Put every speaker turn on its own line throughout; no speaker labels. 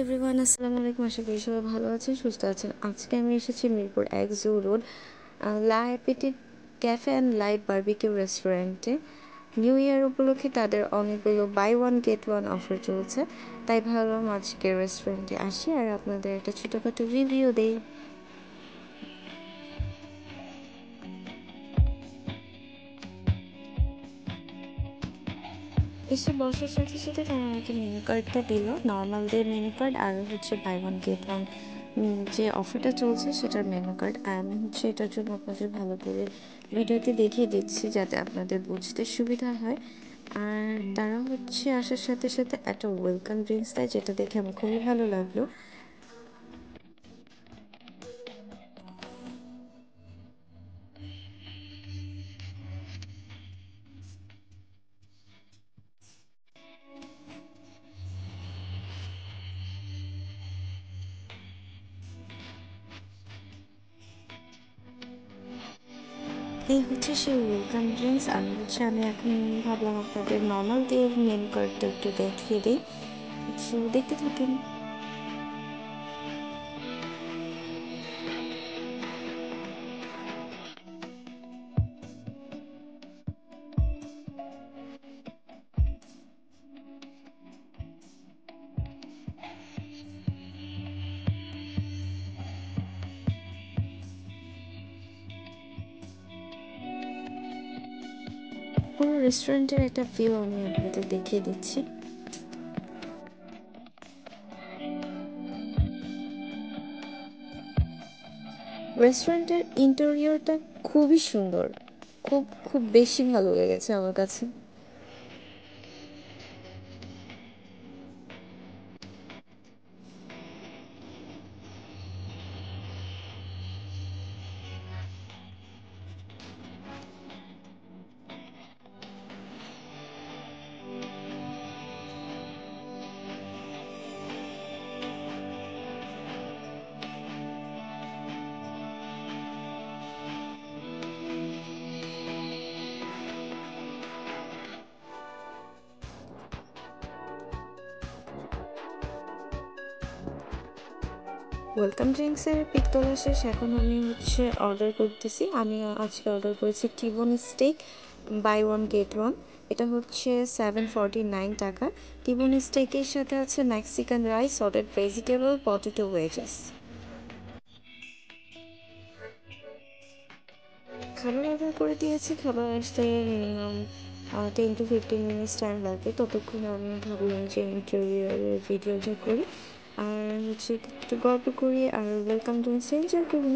Everyone, আসসালামু আলাইকুম। আশা করি সবাই ভালো আছেন, সুস্থ আছেন। আজকে আমি এসেছি Mirpur ১ zoo road la appetite cafe and light barbecue রেস্টুরেন্টে। নিউ ইয়ার উপলক্ষে তাদের অনেকগুলো buy one get one offer চলছে, তাই ভাবলাম আজকে রেস্টুরেন্টে আসি আর আপনাদের একটা ছোটোখাটো রিভিউ দেই। এসে বসার সাথে সাথে তারা আমাকে মেনু কার্ডটা দিল, নর্মাল ডে মেনু কার্ড আর হচ্ছে বাই ওয়ান গেট ওয়ান যে অফারটা চলছে সেটার মেনু কার্ড। আমি হচ্ছে এটার জন্য আপনাদের ভালো করে ভিডিওতে দেখিয়ে দিচ্ছি যাতে আপনাদের বুঝতে সুবিধা হয়। আর তারা হচ্ছে আসার সাথে সাথে একটা ওয়েলকাম ড্রিঙ্কস দেয়, যেটা দেখে আমার খুবই ভালো লাগলো। এই হচ্ছে সেই ওয়েলকাম ড্রিঙ্কস। আর হচ্ছে আমি এখন ভাবলাম আপনাদের নর্মাল দিয়ে মেনু কার্ডটা একটু দেখিয়ে দিই, সো দেখতে থাকেন। পুরো রেস্টুরেন্টের একটা ভিউ আমি আপনাদের দেখিয়ে দিচ্ছি। রেস্টুরেন্টের ইন্টেরিয়রটা খুবই সুন্দর, খুব খুব বেশি ভালো লেগেছে আমার কাছে। ওয়েলকাম ড্রিঙ্কসের পিক তোলা শেষ, এখন আমি হচ্ছে অর্ডার করতেছি। আমি আজকে অর্ডার করেছি T bone steak buy one get one. এটা হচ্ছে 749 টাকা। টিবোন স্টেকের সাথে আছে Mexican rice, sauteed vegetable, potato wedges. খাবার অর্ডার করে দিয়েছি, খাবার আসতে 10 to 15 মিনিটস টাইম লাগবে। ততক্ষণে আমি ভাবলাম যে ইন্টারভিউয়ের ভিডিওটা করি আর হচ্ছে একটু গল্প করি আর ওয়েলকাম ড্রিঙ্কসটা এনজয় করি।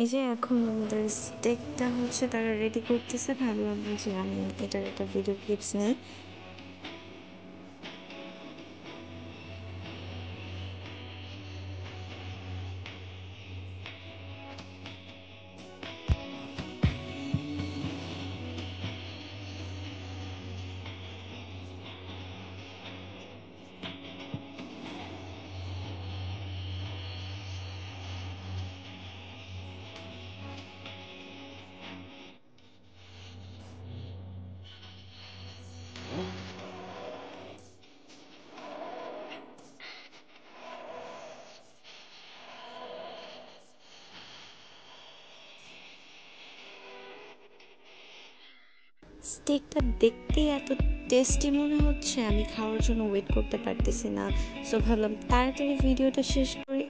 এই যে এখন আমাদের স্টেকটা হচ্ছে তারা রেডি করতেছে, ভাবলাম যে আমি এটার একটা ভিডিও ক্লিপস নিই। স্টেকটা দেখতে এত টেস্টি মনে হচ্ছে, আমি খাওয়ার জন্য ওয়েট করতে পারতেছি না। সো ভাবলাম তাড়াতাড়ি ভিডিওটা শেষ করি।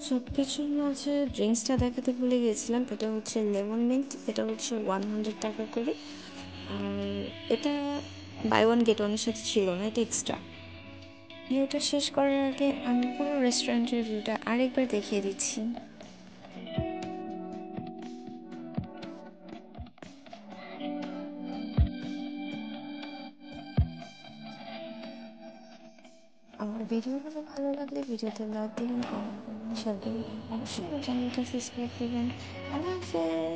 সব কিছুর মাঝে ড্রিঙ্কসটা দেখাতে ভুলে গিয়েছিলাম। এটা হচ্ছে লেমন মিন্ট, এটা হচ্ছে 100 টাকা করে। আর এটা বাই ওয়ান গেট ওয়ানের সাথে ছিল না, এটা এক্সট্রা। ভিউটা শেষ করার আগে আমি পুরো রেস্টুরেন্টের ভিউটা আরেকবার দেখিয়ে দিচ্ছি। আমার ভিডিওগুলো ভালো লাগলে ভিডিওতে লাইক দিবেন, কমেন্ট করবেন, শেয়ার করবেন, অবশ্যই আমার চ্যানেলটা সাবস্ক্রাইব করবেন। আল্লাহ হাফেজ।